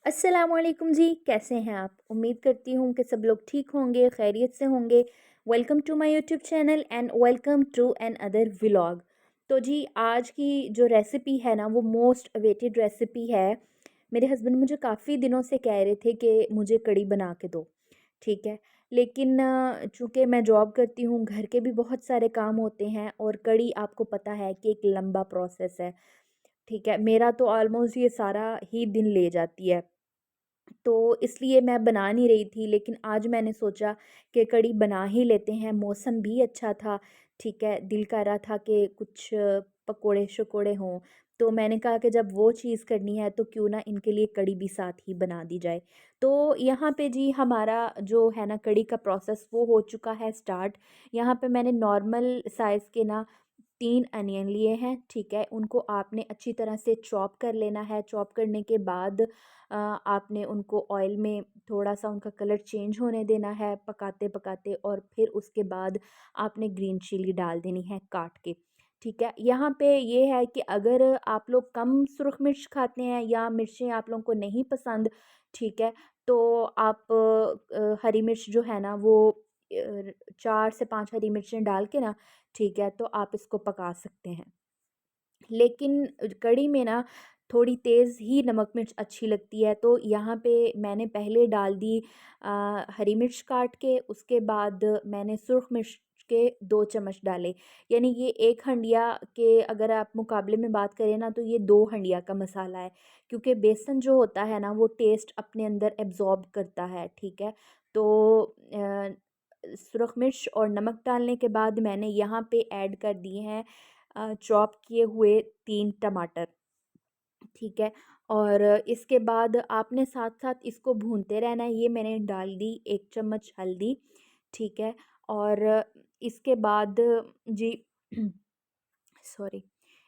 अस्सलामुअलैकुम जी, कैसे हैं आप? उम्मीद करती हूँ कि सब लोग ठीक होंगे, खैरियत से होंगे। Welcome to my YouTube channel and welcome to another vlog. तो जी, आज की जो रेसिपी है ना, वो मोस्ट अवेटेड रेसिपी है। मेरे हस्बैंड मुझे काफ़ी दिनों से कह रहे थे कि मुझे कढ़ी बना के दो, ठीक है। लेकिन चूँकि मैं जॉब करती हूँ, घर के भी बहुत सारे काम होते हैं और कढ़ी आपको पता है कि एक लंबा प्रोसेस है, ठीक है। मेरा तो ऑलमोस्ट ये सारा ही दिन ले जाती है। तो इसलिए मैं बना नहीं रही थी, लेकिन आज मैंने सोचा कि कढ़ी बना ही लेते हैं। मौसम भी अच्छा था, ठीक है। दिल कर रहा था कि कुछ पकोड़े-शकोड़े हों, तो मैंने कहा कि जब वो चीज़ करनी है तो क्यों ना इनके लिए कढ़ी भी साथ ही बना दी जाए। तो यहाँ पे जी हमारा जो है ना कढ़ी का प्रोसेस वो हो चुका है स्टार्ट। यहाँ पे मैंने नॉर्मल साइज़ के ना 3 अनियन लिए हैं, ठीक है। उनको आपने अच्छी तरह से चॉप कर लेना है। चॉप करने के बाद आपने उनको ऑयल में थोड़ा-सा उनका कलर चेंज होने देना है पकाते-पकाते, और फिर उसके बाद आपने ग्रीन चिली डाल देनी है काट के, ठीक है। यहाँ पे ये है कि अगर आप लोग कम सुर्ख मिर्च खाते हैं या मिर्चें आप लोगों को नहीं पसंद, ठीक है, तो आप हरी मिर्च जो है ना वो 4 से 5 हरी मिर्चें डाल के ना, ठीक है, तो आप इसको पका सकते हैं। लेकिन कढ़ी में ना थोड़ी तेज़ ही नमक मिर्च अच्छी लगती है, तो यहाँ पे मैंने पहले डाल दी हरी मिर्च काट के, उसके बाद मैंने सुर्ख मिर्च के 2 चम्मच डाले। यानी ये 1 हंडिया के अगर आप मुकाबले में बात करें ना, तो ये 2 हंडिया का मसाला है, क्योंकि बेसन जो होता है ना वो टेस्ट अपने अंदर एब्ज़ॉर्ब करता है, ठीक है। तो सुरख मिर्च और नमक डालने के बाद मैंने यहाँ पे ऐड कर दिए हैं चॉप किए हुए 3 टमाटर, ठीक है। और इसके बाद आपने साथ-साथ इसको भूनते रहना है। ये मैंने डाल दी 1 चम्मच हल्दी, ठीक है। और इसके बाद जी सॉरी,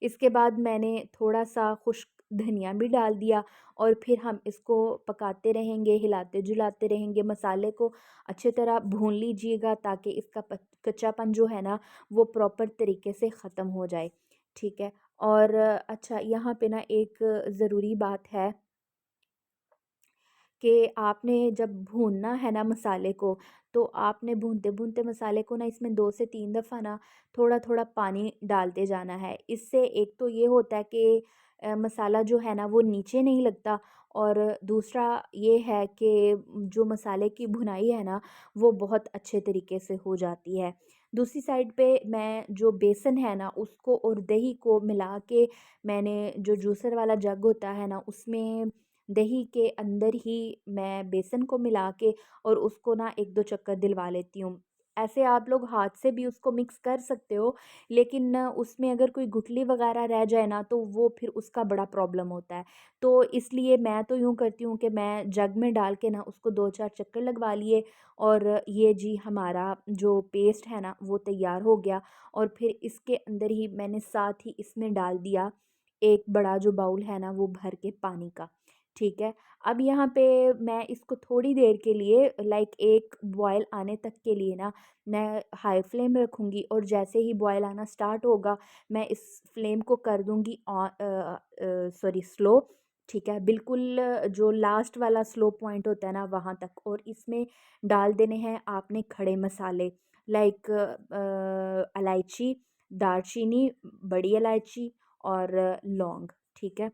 इसके बाद मैंने थोड़ा-सा खुश्क धनिया भी डाल दिया, और फिर हम इसको पकाते रहेंगे, हिलाते-जुलाते रहेंगे। मसाले को अच्छी तरह भून लीजिएगा ताकि इसका कच्चापन जो है ना वो प्रॉपर तरीके से ख़त्म हो जाए, ठीक है। और अच्छा, यहाँ पे ना एक ज़रूरी बात है कि आपने जब भूनना है ना मसाले को, तो आपने भूनते-भूनते मसाले को ना इसमें 2 से 3 दफ़ा ना थोड़ा-थोड़ा पानी डालते जाना है। इससे एक तो ये होता है कि मसाला जो है ना वो नीचे नहीं लगता, और दूसरा ये है कि जो मसाले की भुनाई है ना वो बहुत अच्छे तरीके से हो जाती है। दूसरी साइड पे मैं जो बेसन है ना उसको और दही को मिला के, मैंने जो जूसर वाला जग होता है ना उसमें दही के अंदर ही मैं बेसन को मिला के और उसको ना 1-2 चक्कर दिलवा लेती हूँ। ऐसे आप लोग हाथ से भी उसको मिक्स कर सकते हो, लेकिन उसमें अगर कोई गुठली वग़ैरह रह जाए ना तो वो फिर उसका बड़ा प्रॉब्लम होता है। तो इसलिए मैं तो यूँ करती हूँ कि मैं जग में डाल के ना उसको 2-4 चक्कर लगवा लिए, और ये जी हमारा जो पेस्ट है ना वो तैयार हो गया। और फिर इसके अंदर ही मैंने साथ ही इसमें डाल दिया एक बड़ा जो बाउल है ना वो भर के पानी का, ठीक है। अब यहाँ पे मैं इसको थोड़ी देर के लिए लाइक एक बॉयल आने तक के लिए ना मैं हाई फ्लेम रखूँगी, और जैसे ही बॉयल आना स्टार्ट होगा मैं इस फ्लेम को कर दूँगी सॉरी स्लो, ठीक है। बिल्कुल जो लास्ट वाला स्लो पॉइंट होता है ना वहाँ तक, और इसमें डाल देने हैं आपने खड़े मसाले लाइक इलायची, दालचीनी, बड़ी इलायची और लौंग, ठीक है।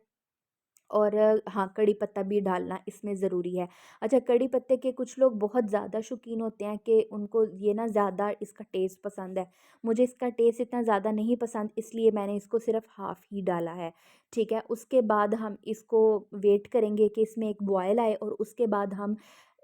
और हाँ, कड़ी पत्ता भी डालना इसमें ज़रूरी है। अच्छा, कड़ी पत्ते के कुछ लोग बहुत ज़्यादा शौकीन होते हैं कि उनको ये ना ज़्यादा इसका टेस्ट पसंद है। मुझे इसका टेस्ट इतना ज़्यादा नहीं पसंद, इसलिए मैंने इसको सिर्फ़ हाफ़ ही डाला है, ठीक है। उसके बाद हम इसको वेट करेंगे कि इसमें एक बॉयल आए, और उसके बाद हम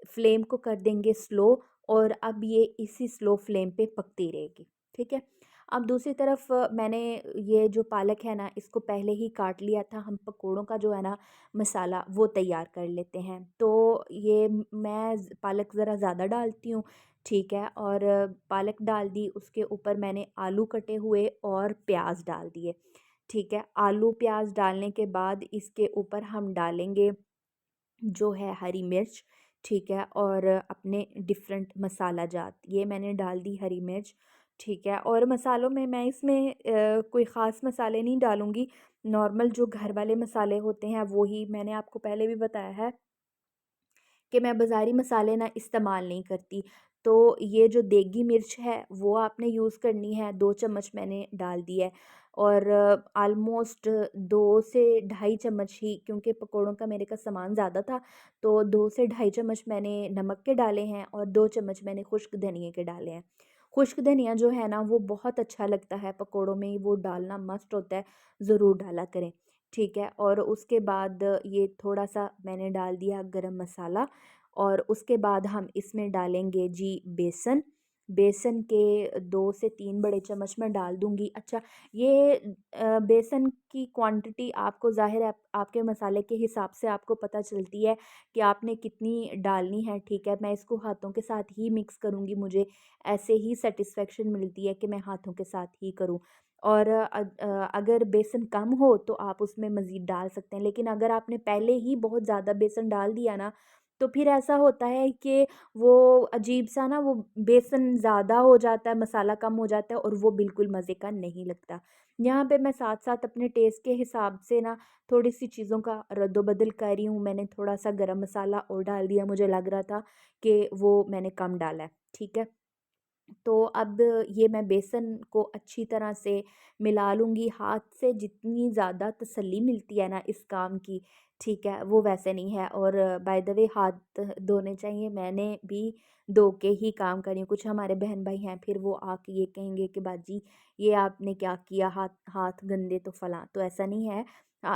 फ्लेम को कर देंगे स्लो, और अब ये इसी स्लो फ्लेम पे पकती रहेगी, ठीक है। अब दूसरी तरफ मैंने ये जो पालक है ना इसको पहले ही काट लिया था। हम पकोड़ों का जो है ना मसाला वो तैयार कर लेते हैं। तो ये मैं पालक ज़रा ज़्यादा डालती हूँ, ठीक है। और पालक डाल दी, उसके ऊपर मैंने आलू कटे हुए और प्याज डाल दिए, ठीक है। आलू प्याज डालने के बाद इसके ऊपर हम डालेंगे जो है हरी मिर्च, ठीक है। और अपने डिफरेंट मसाला जात ये मैंने डाल दी हरी मिर्च, ठीक है। और मसालों में मैं इसमें कोई ख़ास मसाले नहीं डालूँगी, नॉर्मल जो घर वाले मसाले होते हैं वो ही मैंने आपको पहले भी बताया है। कि मैं बाज़ारी मसाले ना इस्तेमाल नहीं करती। तो ये जो देगी मिर्च है वो आपने यूज़ करनी है, 2 चम्मच मैंने डाल दी है। और ऑलमोस्ट 2 से ढाई चम्मच ही, क्योंकि पकौड़ों का मेरे का सामान ज़्यादा था, तो 2 से ढाई चम्मच मैंने नमक के डाले हैं और 2 चम्मच मैंने खुश्क धनिये के डाले हैं। खुश्क धनिया जो है ना वो बहुत अच्छा लगता है पकौड़ों में, वो डालना मस्ट होता है, ज़रूर डाला करें। ठीक है, और उसके बाद ये थोड़ा-सा मैंने डाल दिया गरम मसाला, और उसके बाद हम इसमें डालेंगे जी बेसन। बेसन के 2 से 3 बड़े चम्मच मैं डाल दूँगी। अच्छा, ये बेसन की क्वांटिटी आपको ज़ाहिर है आपके मसाले के हिसाब से आपको पता चलती है कि आपने कितनी डालनी है, ठीक है। मैं इसको हाथों के साथ ही मिक्स करूँगी, मुझे ऐसे ही सैटिस्फैक्शन मिलती है कि मैं हाथों के साथ ही करूँ। और अगर बेसन कम हो तो आप उसमें मज़ीद डाल सकते हैं, लेकिन अगर आपने पहले ही बहुत ज़्यादा बेसन डाल दिया ना, तो फिर ऐसा होता है कि वो अजीब-सा ना वो बेसन ज़्यादा हो जाता है, मसाला कम हो जाता है और वो बिल्कुल मज़े का नहीं लगता। यहाँ पे मैं साथ-साथ अपने टेस्ट के हिसाब से ना थोड़ी-सी चीज़ों का रद्दो-बदल कर रही हूँ। मैंने थोड़ा-सा गरम मसाला और डाल दिया, मुझे लग रहा था कि वो मैंने कम डाला है, ठीक है। तो अब ये मैं बेसन को अच्छी तरह से मिला लूँगी हाथ से, जितनी ज़्यादा तसल्ली मिलती है ना इस काम की, ठीक है, वो वैसे नहीं है। और बाय द वे हाथ धोने चाहिए, मैंने भी धो के ही काम कर रही हूँ। कुछ हमारे बहन-भाई हैं फिर वो आके ये कहेंगे कि बाजी ये आपने क्या किया, हाथ हाथ गंदे तो फलाँ, तो ऐसा नहीं है।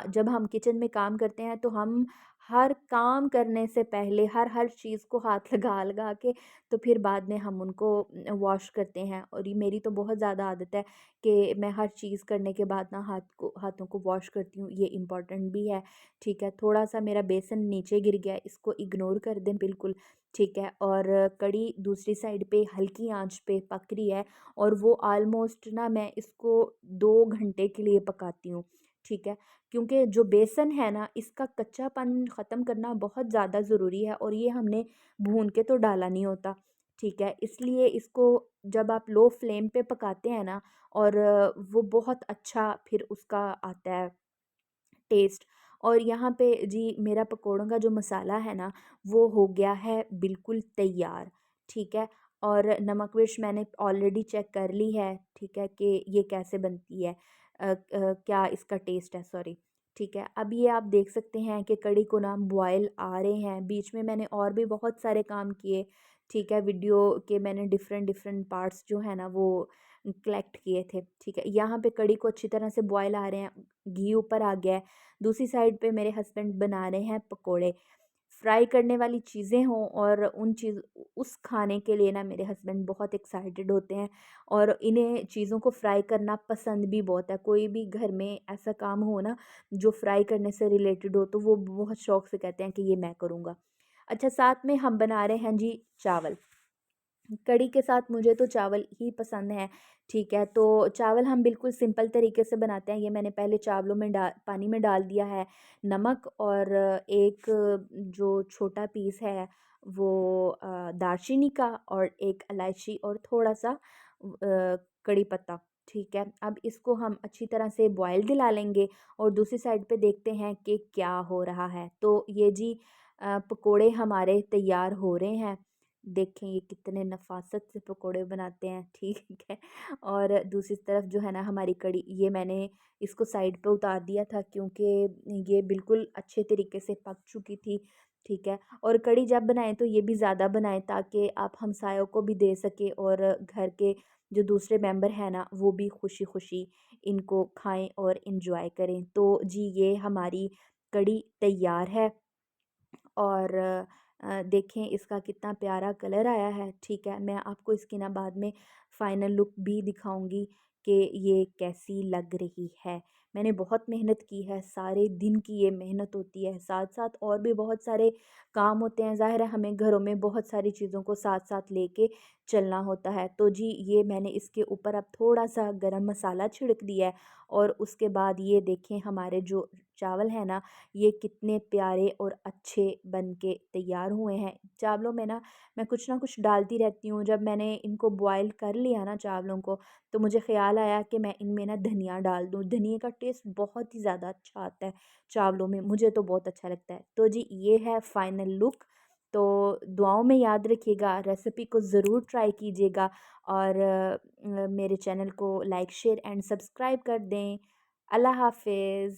जब हम किचन में काम करते हैं तो हम हर काम करने से पहले हर चीज़ को हाथ लगा-लगा के तो फिर बाद में हम उनको वॉश करते हैं। और ये मेरी तो बहुत ज़्यादा आदत है कि मैं हर चीज़ करने के बाद ना हाथों को वॉश करती हूँ, ये इम्पोर्टेंट भी है, ठीक है। थोड़ा-सा मेरा बेसन नीचे गिर गया है, इसको इग्नोर कर दें बिल्कुल, ठीक है। और कढ़ी दूसरी साइड पे हल्की आँच पे पक रही है, और वो ऑलमोस्ट ना मैं इसको 2 घंटे के लिए पकाती हूँ, ठीक है। क्योंकि जो बेसन है ना इसका कच्चापन ख़त्म करना बहुत ज़्यादा ज़रूरी है, और ये हमने भून के तो डाला नहीं होता, ठीक है। इसलिए इसको जब आप लो फ्लेम पे पकाते हैं ना, और वो बहुत अच्छा फिर उसका आता है टेस्ट। और यहाँ पे जी मेरा पकोड़ों का जो मसाला है ना वो हो गया है बिल्कुल तैयार, ठीक है। और नमक मिर्च मैंने ऑलरेडी चेक कर ली है, ठीक है, कि ये कैसे बनती है, क्या इसका टेस्ट है, सॉरी, ठीक है। अब ये आप देख सकते हैं कि कढ़ी को ना बॉयल आ रहे हैं, बीच में मैंने और भी बहुत सारे काम किए, ठीक है, वीडियो के मैंने डिफरेंट डिफरेंट पार्ट्स जो है ना वो कलेक्ट किए थे, ठीक है। यहाँ पे कढ़ी को अच्छी तरह से बॉयल आ रहे हैं, घी ऊपर आ गया है। दूसरी साइड पे मेरे हस्बैंड बना रहे हैं पकोड़े। फ्राई करने वाली चीज़ें हों और उन चीज़ उस खाने के लिए ना मेरे हस्बैंड बहुत एक्साइटेड होते हैं, और इन्हें चीज़ों को फ्राई करना पसंद भी बहुत है। कोई भी घर में ऐसा काम हो ना जो फ्राई करने से रिलेटेड हो तो वो बहुत शौक से कहते हैं कि ये मैं करूँगा। अच्छा, साथ में हम बना रहे हैं जी चावल। कढ़ी के साथ मुझे तो चावल ही पसंद है, ठीक है। तो चावल हम बिल्कुल सिंपल तरीके से बनाते हैं। ये मैंने पहले चावलों में पानी में डाल दिया है नमक, और एक जो छोटा पीस है वो दालचीनी का, और एक इलायची, और थोड़ा-सा कड़ी पत्ता, ठीक है। अब इसको हम अच्छी तरह से बॉयल दिला लेंगे, और दूसरी साइड पे देखते हैं कि क्या हो रहा है। तो ये जी पकोड़े हमारे तैयार हो रहे हैं। देखें ये कितने नफ़ासत से पकोड़े बनाते हैं, ठीक है। और दूसरी तरफ जो है ना हमारी कढ़ी, ये मैंने इसको साइड पे उतार दिया था क्योंकि ये बिल्कुल अच्छे तरीके से पक चुकी थी, ठीक है। और कढ़ी जब बनाएं तो ये भी ज़्यादा बनाएं ताकि आप हमसायों को भी दे सकें, और घर के जो दूसरे मेंबर हैं ना वो भी खुशी खुशी इनको खाएं और इंजॉय करें। तो जी ये हमारी कढ़ी तैयार है, और देखें इसका कितना प्यारा कलर आया है, ठीक है। मैं आपको इसकी ना बाद में फ़ाइनल लुक भी दिखाऊंगी कि ये कैसी लग रही है। मैंने बहुत मेहनत की है, सारे दिन की ये मेहनत होती है, साथ साथ और भी बहुत सारे काम होते हैं। ज़ाहिर है हमें घरों में बहुत सारी चीज़ों को साथ साथ लेके चलना होता है। तो जी ये मैंने इसके ऊपर अब थोड़ा सा गरम मसाला छिड़क दिया है, और उसके बाद ये देखें हमारे जो चावल है ना ये कितने प्यारे और अच्छे बन के तैयार हुए हैं। चावलों में ना मैं कुछ ना कुछ डालती रहती हूँ। जब मैंने इनको बॉयल कर लिया ना चावलों को, तो मुझे ख़्याल आया कि मैं इनमें ना धनिया डाल दूँ। धनिये का टेस्ट बहुत ही ज़्यादा अच्छा आता है चावलों में, मुझे तो बहुत अच्छा लगता है। तो जी ये है फ़ाइनल लुक। तो दुआओं में याद रखिएगा, रेसिपी को ज़रूर ट्राई कीजिएगा और मेरे चैनल को लाइक शेयर एंड सब्सक्राइब कर दें। अल्लाह हाफ़िज़।